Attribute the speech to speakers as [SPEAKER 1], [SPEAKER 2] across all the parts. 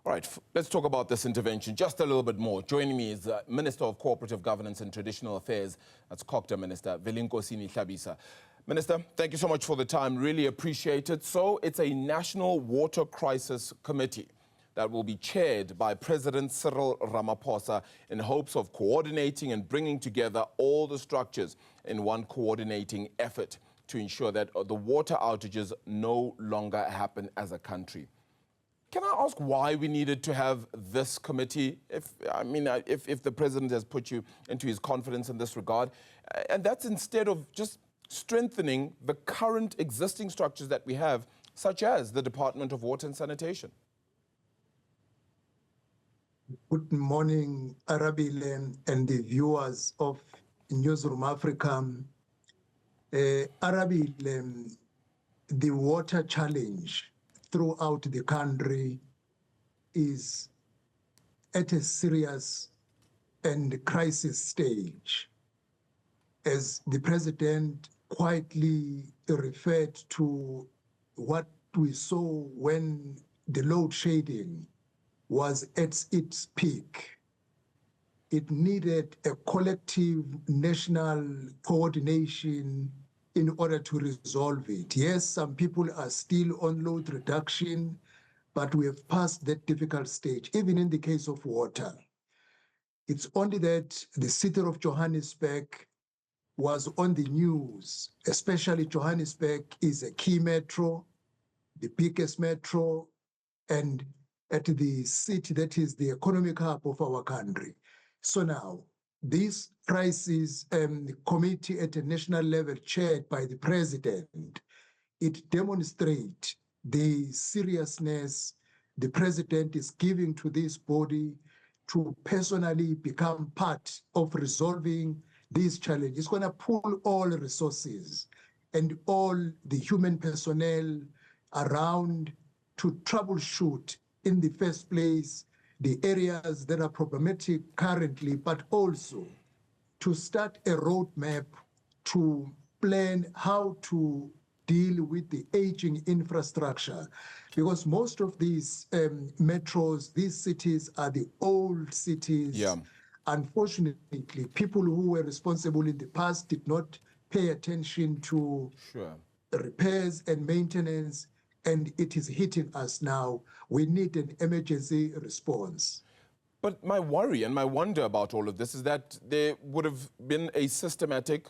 [SPEAKER 1] All right, let's talk about this intervention just a little bit more. Joining me is Minister of Cooperative Governance and Traditional Affairs, that's Cooperative Minister Velenkosini Hlabisa. Minister, thank you so much for the time, really appreciate it. So it's a National Water Crisis Committee that will be chaired by President Cyril Ramaphosa in hopes of coordinating and bringing together all the structures in one coordinating effort to ensure that the water outages no longer happen as a country. Can I ask why we needed to have this committee, if the president has put you into his confidence in this regard, and that's instead of just strengthening the current existing structures that we have, such as the Department of Water and Sanitation?
[SPEAKER 2] Good morning, Arabile and the viewers of Newzroom Afrika. Arabile, the water challenge throughout the country is at a serious and crisis stage. As the president quietly referred to what we saw when the load shedding was at its peak, it needed a collective national coordination in order to resolve it. Yes, some people are still on load reduction, but we have passed that difficult stage, even in the case of water. It's only that the city of Johannesburg was on the news, especially Johannesburg is a key metro, the biggest metro, and at the city that is the economic hub of our country. So now, this crisis committee at a national level chaired by the president, it demonstrates the seriousness the president is giving to this body to personally become part of resolving these challenges. It's going to pull all resources and all the human personnel around to troubleshoot in the first place the areas that are problematic currently, but also to start a roadmap to plan how to deal with the aging infrastructure. Because most of these metros, these cities are the old cities.
[SPEAKER 1] Yeah.
[SPEAKER 2] Unfortunately, people who were responsible in the past did not pay attention to repairs and maintenance, and it is hitting us now. We need an emergency response.
[SPEAKER 1] But my worry and my wonder about all of this is that there would have been a systematic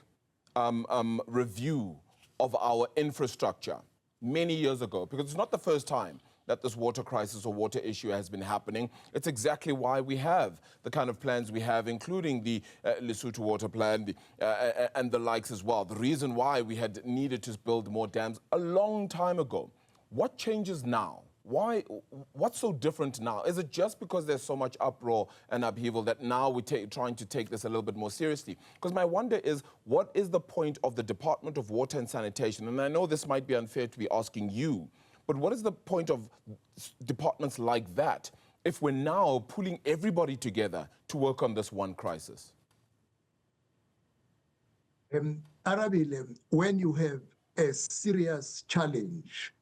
[SPEAKER 1] review of our infrastructure many years ago, because it's not the first time that this water crisis or water issue has been happening. It's exactly why we have the kind of plans we have, including the Lesotho Water Plan and the likes as well. The reason why we had needed to build more dams a long time ago. What changes now? What's so different now? Is it just because there's so much uproar and upheaval that now we're trying to take this a little bit more seriously? Because my wonder is, what is the point of the Department of Water and Sanitation? And I know this might be unfair to be asking you, but what is the point of departments like that if we're now pulling everybody together to work on this one crisis?
[SPEAKER 2] Arabile, when you have a serious challenge,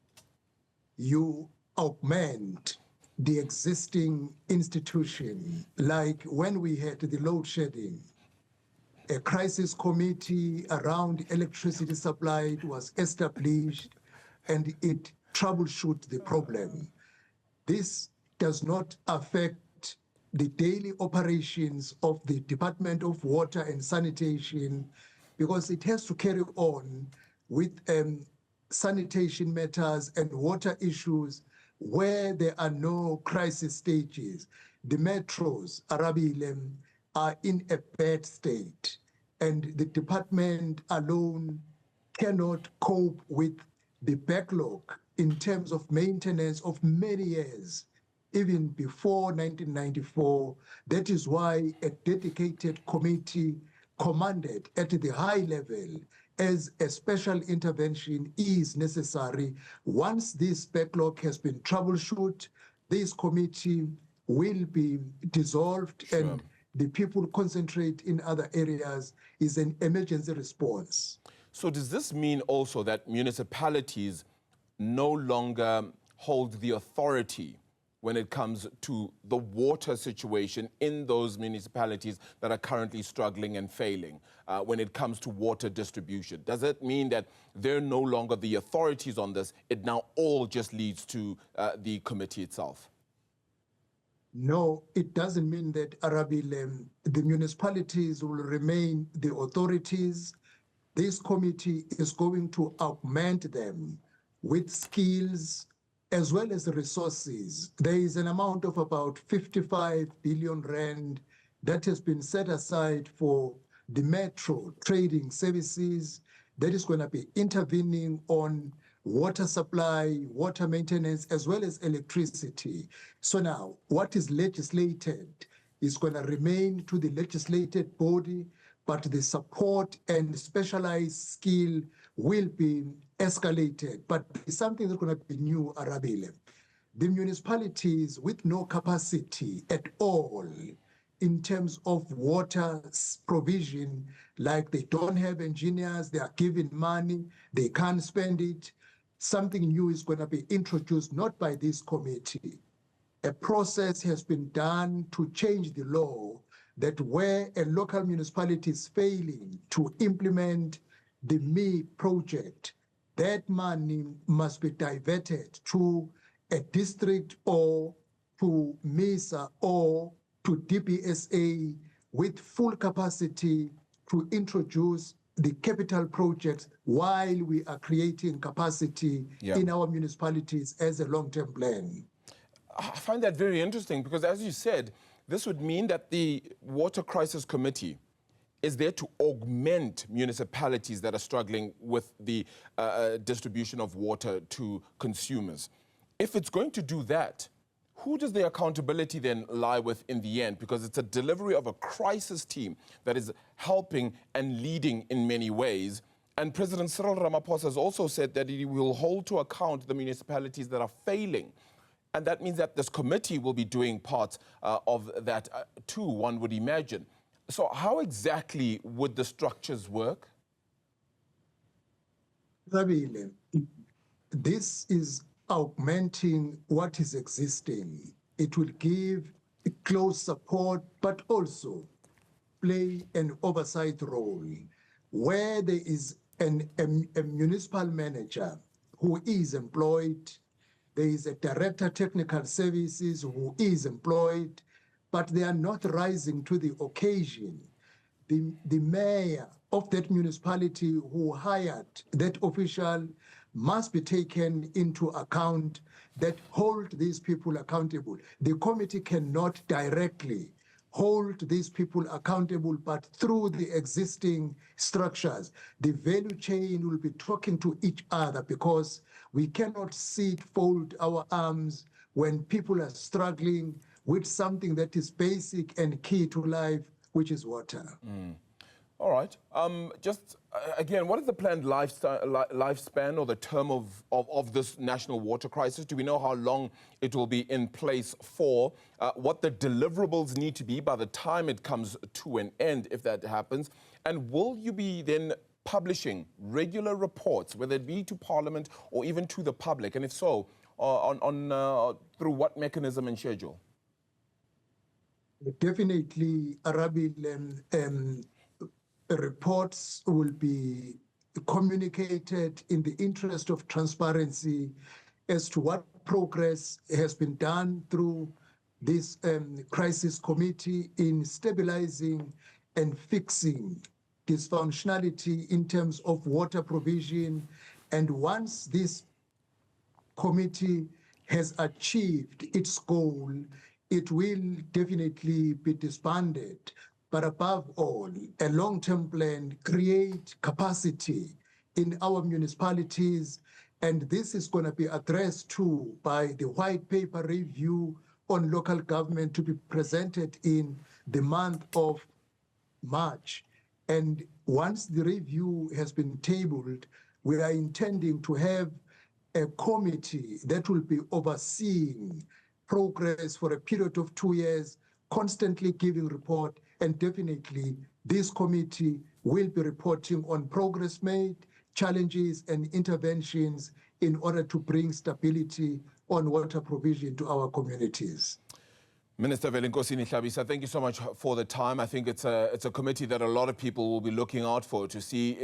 [SPEAKER 2] you augment the existing institution. Like when we had the load shedding, a crisis committee around electricity supply was established and it troubleshoot the problem. This does not affect the daily operations of the Department of Water and Sanitation because it has to carry on with sanitation matters and water issues where there are no crisis stages. The metros, Arabile, are in a bad state, and the department alone cannot cope with the backlog in terms of maintenance of many years, even before 1994. That is why a dedicated committee commanded at the high level as a special intervention is necessary. Once this backlog has been troubleshooted, this committee will be dissolved and the people concentrate in other areas is an emergency response.
[SPEAKER 1] So does this mean also that municipalities no longer hold the authority when it comes to the water situation in those municipalities that are currently struggling and failing when it comes to water distribution? Does it mean that they're no longer the authorities on this? It now all just leads to the committee itself?
[SPEAKER 2] No, it doesn't mean that, Arabile, the municipalities will remain the authorities. This committee is going to augment them with skills as well as resources. There is an amount of about 55 billion rand that has been set aside for the metro trading services that is going to be intervening on water supply, water maintenance, as well as electricity. So now, what is legislated is going to remain to the legislated body, but the support and specialized skill will be escalated. But it's something that's going to be new, Arabile. The municipalities with no capacity at all in terms of water provision, like they don't have engineers, they are given money, they can't spend it. Something new is going to be introduced, not by this committee. A process has been done to change the law that where a local municipality is failing to implement the ME project, that money must be diverted to a district or to MESA or to DBSA with full capacity to introduce the capital projects while we are creating capacity in our municipalities as a long-term plan.
[SPEAKER 1] I find that very interesting because, as you said, this would mean that the Water Crisis Committee is there to augment municipalities that are struggling with the distribution of water to consumers. If it's going to do that, who does the accountability then lie with in the end? Because it's a delivery of a crisis team that is helping and leading in many ways. And President Cyril Ramaphosa has also said that he will hold to account the municipalities that are failing. And that means that this committee will be doing part of that too, one would imagine. So how exactly would the structures work?
[SPEAKER 2] Rabile, this is augmenting what is existing. It will give close support, but also play an oversight role where there is a municipal manager who is employed. There is a director technical services who is employed, but they are not rising to the occasion. The mayor of that municipality who hired that official must be taken into account that hold these people accountable. The committee cannot directly hold these people accountable, but through the existing structures, the value chain will be talking to each other because we cannot sit, fold our arms when people are struggling with something that is basic and key to life, which is water.
[SPEAKER 1] All right. Again, what is the planned lifespan or the term of this national water crisis? Do we know how long it will be in place for? What the deliverables need to be by the time it comes to an end, if that happens? And will you be then publishing regular reports, whether it be to Parliament or even to the public? And if so, through what mechanism and schedule?
[SPEAKER 2] Definitely, Arabil, reports will be communicated in the interest of transparency as to what progress has been done through this crisis committee in stabilizing and fixing dysfunctionality in terms of water provision. And once this committee has achieved its goal, it will definitely be disbanded. But above all, a long-term plan, create capacity in our municipalities. And this is going to be addressed too by the white paper review on local government to be presented in the month of March. And once the review has been tabled, we are intending to have a committee that will be overseeing progress for a period of 2 years, constantly giving report, and definitely this committee will be reporting on progress made, challenges and interventions in order to bring stability on water provision to our communities.
[SPEAKER 1] Minister Velenkosini Hlabisa, thank you so much for the time. I think it's a committee that a lot of people will be looking out for to see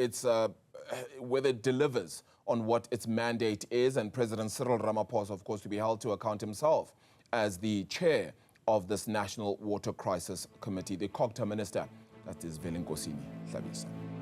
[SPEAKER 1] whether it delivers on what its mandate is, and President Cyril Ramaphosa, of course, to be held to account himself as the chair of this National Water Crisis Committee. The COGTA Minister, that is Velenkosini Hlabisa.